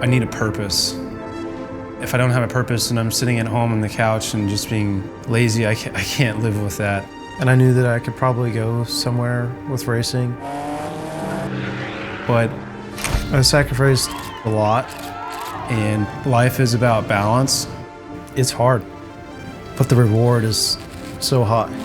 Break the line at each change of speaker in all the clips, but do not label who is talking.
I need a purpose. If I don't have a purpose and I'm sitting at home on the couch and just being lazy, I can't live with that. And I knew that I could probably go somewhere with racing. But I sacrificed a lot, and life is about balance. It's hard, but the reward is so high.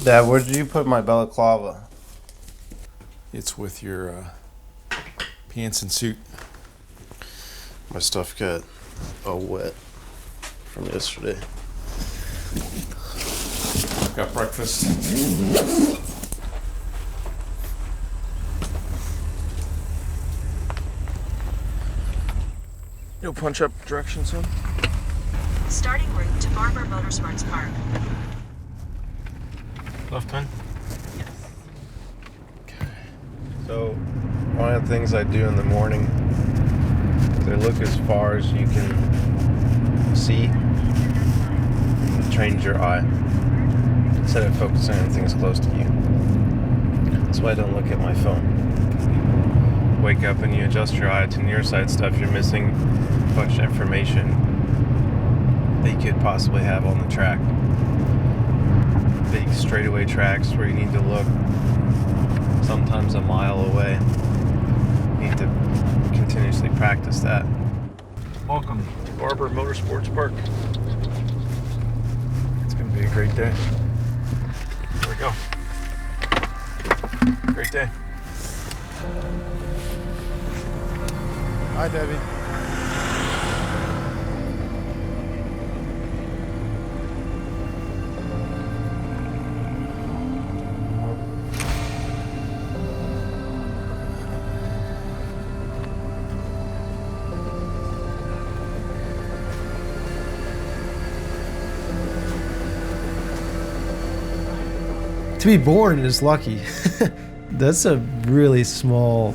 Dad, where did you put my balaclava?
It's with your pants and suit.
My stuff got all wet from yesterday.
Got breakfast. You'll punch up directions soon?
Starting route to Barber Motorsports Park.
Left turn?
Yes.
Okay. So, one of the things I do in the morning is I look as far as you can see and change your eye instead of focusing on things close to you. That's why I don't look at my phone. You wake up and you adjust your eye to near side stuff, you're missing a bunch of information that you could possibly have on the track. Big straightaway tracks where you need to look sometimes a mile away. You need to continuously practice that.
Welcome to Barber Motorsports Park. It's going to be a great day. Here we go. Great day. Hi, Debbie.
To be born is lucky. That's a really small,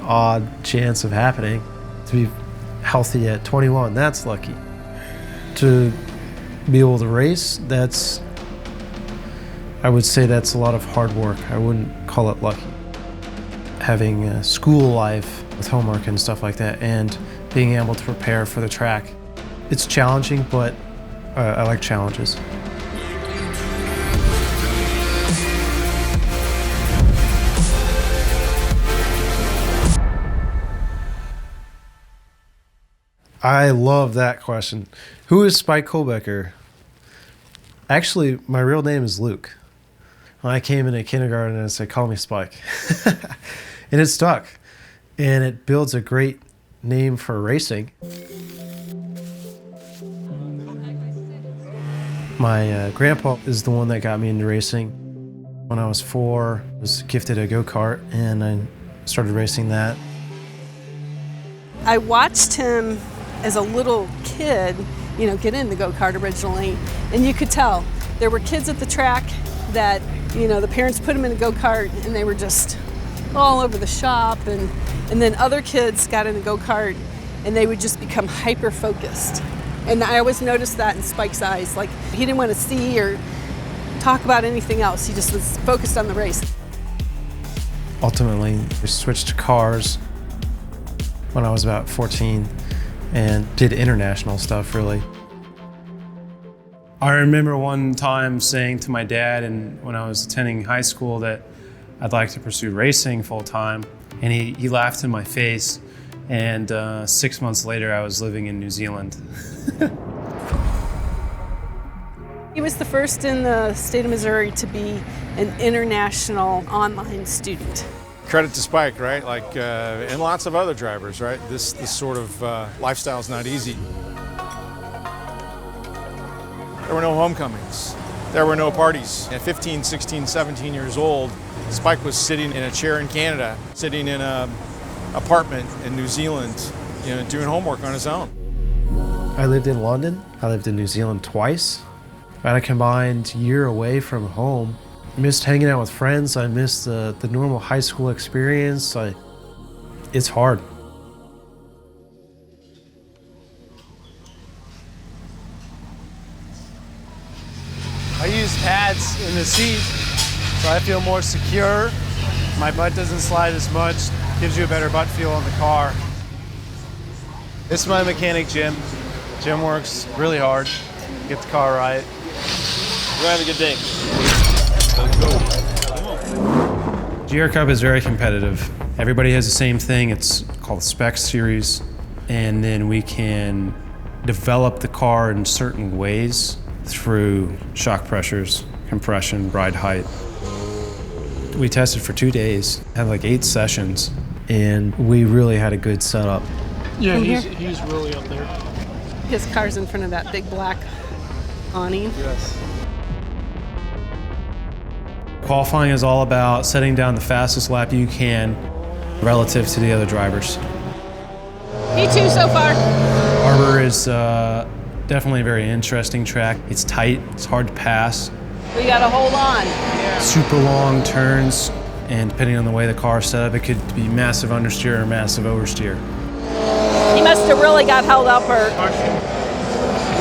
odd chance of happening. To be healthy at 21, that's lucky. To be able to race, I would say that's a lot of hard work. I wouldn't call it lucky. Having a school life with homework and stuff like that, and being able to prepare for the track. It's challenging, but I like challenges. I love that question. Who is Spike Kohlbecker? Actually, my real name is Luke. When I came into kindergarten, I said, call me Spike. And it stuck. And it builds a great name for racing. My grandpa is the one that got me into racing. When I was 4, I was gifted a go-kart, and I started racing that.
I watched him as a little kid, get in the go-kart originally, and you could tell there were kids at the track that, the parents put them in a go-kart and they were just all over the shop, and then other kids got in a go-kart and they would just become hyper-focused. And I always noticed that in Spike's eyes, like he didn't want to see or talk about anything else, he just was focused on the race.
Ultimately, we switched to cars when I was about 14 and did international stuff, really. I remember one time saying to my dad, and when I was attending high school, that I'd like to pursue racing full time, and he laughed in my face, and 6 months later I was living in New Zealand.
He was the first in the state of Missouri to be an international online student.
Credit to Spike, right? And lots of other drivers, right? This sort of lifestyle is not easy. There were no homecomings. There were no parties. At 15, 16, 17 years old, Spike was sitting in a chair in Canada, sitting in an apartment in New Zealand, doing homework on his own.
I lived in London. I lived in New Zealand twice. I had a combined year away from home missed hanging out with friends. I missed the normal high school experience. It's hard.
I use pads in the seat, so I feel more secure. My butt doesn't slide as much, gives you a better butt feel in the car. This is my mechanic, Jim. Jim works really hard to get the car right. We're having a good day.
GR Cup is very competitive. Everybody has the same thing. It's called the Spec Series. And then we can develop the car in certain ways through shock pressures, compression, ride height. We tested for 2 days, had like 8 sessions, and we really had a good setup.
Yeah, he's really up there.
His car's in front of that big black awning.
Yes.
Qualifying is all about setting down the fastest lap you can relative to the other drivers.
P2 so far.
Barber is definitely a very interesting track. It's tight, it's hard to pass.
We gotta hold on.
Super long turns, and depending on the way the car is set up, it could be massive understeer or massive oversteer.
He must have really got held up or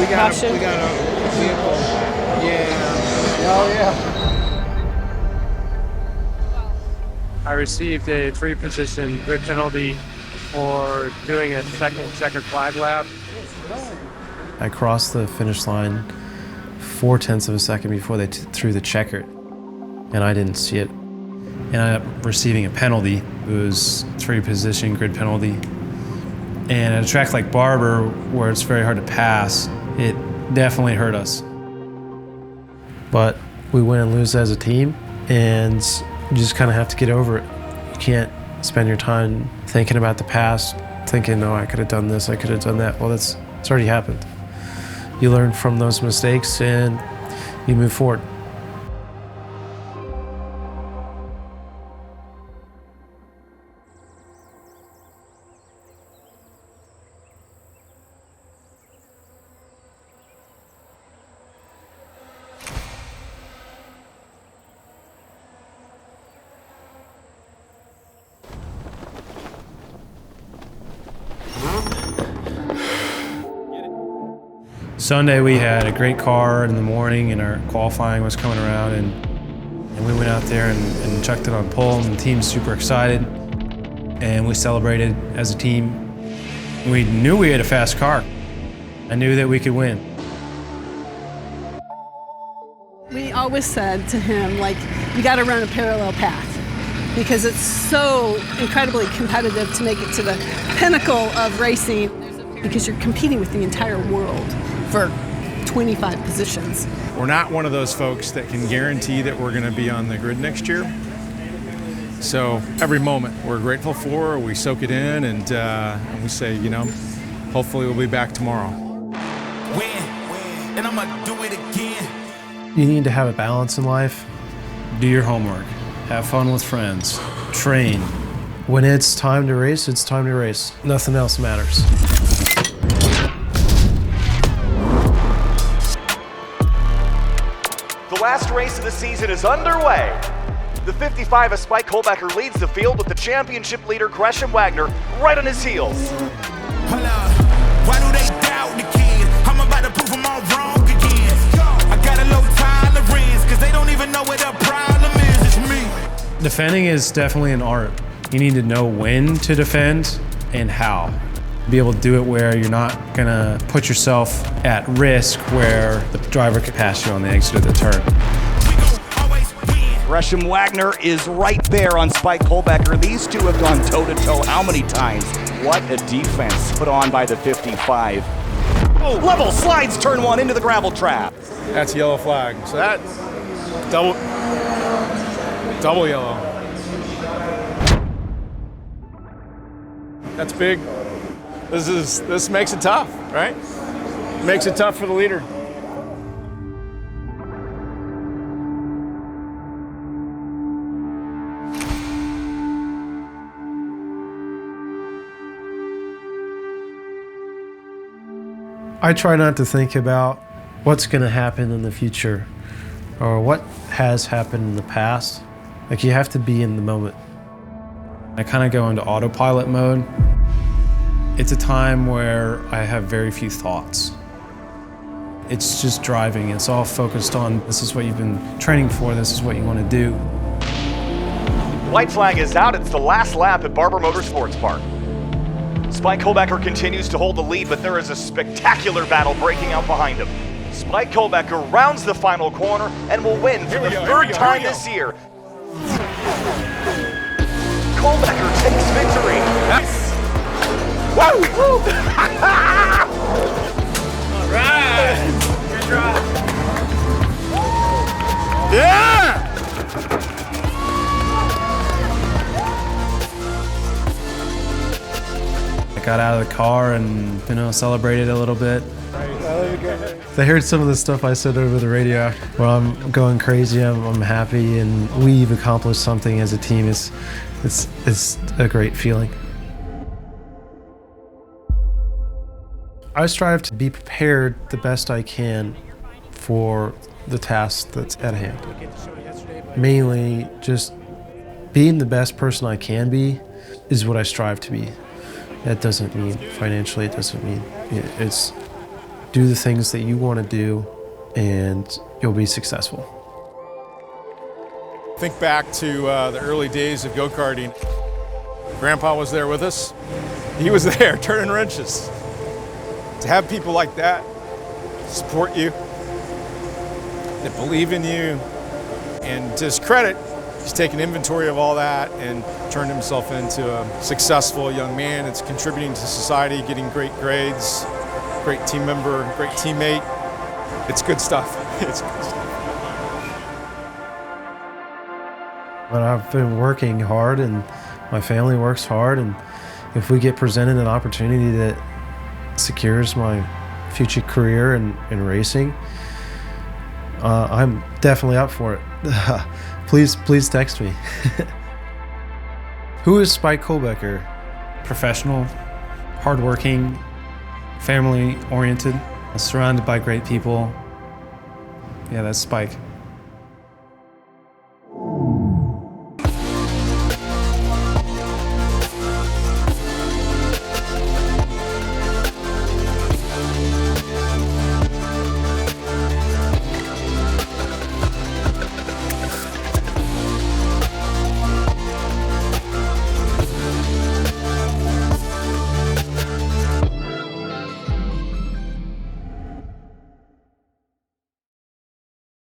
We got
Caution.
a vehicle. Yeah. Oh, yeah.
I received a 3-position grid penalty for doing a second checkered flag lap.
I crossed the finish line 0.4 of a second before they threw the checker, and I didn't see it. And I ended up receiving a penalty. It was 3-position grid penalty. And at a track like Barber, where it's very hard to pass, it definitely hurt us. But we win and lose as a team, and you just kind of have to get over it. You can't spend your time thinking about the past, thinking, oh, I could have done this, I could have done that. Well, it's already happened. You learn from those mistakes and you move forward. Sunday we had a great car in the morning, and our qualifying was coming around, and we went out there and chucked it on pole, and the team's super excited, and we celebrated as a team. We knew we had a fast car. I knew that we could win.
We always said to him, like, you got to run a parallel path because it's so incredibly competitive to make it to the pinnacle of racing because you're competing with the entire world for 25 positions.
We're not one of those folks that can guarantee that we're going to be on the grid next year. So every moment we're grateful for, we soak it in, and we say, you know, hopefully we'll be back tomorrow.
And I'm gonna do it again.
You need to have a balance in life. Do your homework. Have fun with friends. Train. When it's time to race, it's time to race. Nothing else matters.
The last race of the season is underway. The 55 of Spike Kohlbecker leads the field with the championship leader Gresham Wagner right on his heels.
Hold up. Why do they doubt the kid? I'm about to prove them all wrong again. I got a low tolerance, cause they don't even know what the problem is. It's me.
Defending is definitely an art. You need to know when to defend and how. Be able to do it where you're not gonna put yourself at risk where the driver could pass you on the exit of the turn.
Gresham Wagner is right there on Spike Kohlbecker. These two have gone toe-to-toe how many times? What a defense put on by the 55. Oh, level slides turn one into the gravel trap.
That's a yellow flag. So that's double yellow. That's big. This makes it tough, right? Makes it tough for the leader.
I try not to think about what's going to happen in the future. or what has happened in the past. Like, you have to be in the moment. I kind of go into autopilot mode. It's a time where I have very few thoughts. It's just driving. It's all focused on, this is what you've been training for, this is what you want to do.
White flag is out. It's the last lap at Barber Motorsports Park. Spike Kohlbecker continues to hold the lead, but there is a spectacular battle breaking out behind him. Spike Kohlbecker rounds the final corner and will win for the third time this year. Kohlbecker takes victory.
Yes.
Woo!
All right. Good drive.
Yeah!
I got out of the car and, celebrated a little bit. I heard some of the stuff I said over the radio where I'm going crazy, I'm happy, and we've accomplished something as a team. It's a great feeling. I strive to be prepared the best I can for the task that's at hand. Mainly just being the best person I can be is what I strive to be. That doesn't mean financially, it doesn't mean, it's do the things that you want to do and you'll be successful.
Think back to the early days of go-karting. Grandpa was there with us. He was there turning wrenches. To have people like that support you, that believe in you, and to his credit, he's taken inventory of all that and turned himself into a successful young man that's contributing to society, getting great grades, great team member, great teammate. It's good stuff. It's good stuff.
But I've been working hard and my family works hard, and if we get presented an opportunity that secures my future career in racing, I'm definitely up for it. Please text me. Who is Spike Kohlbecker? Professional, hardworking, family-oriented, surrounded by great people. Yeah, that's Spike.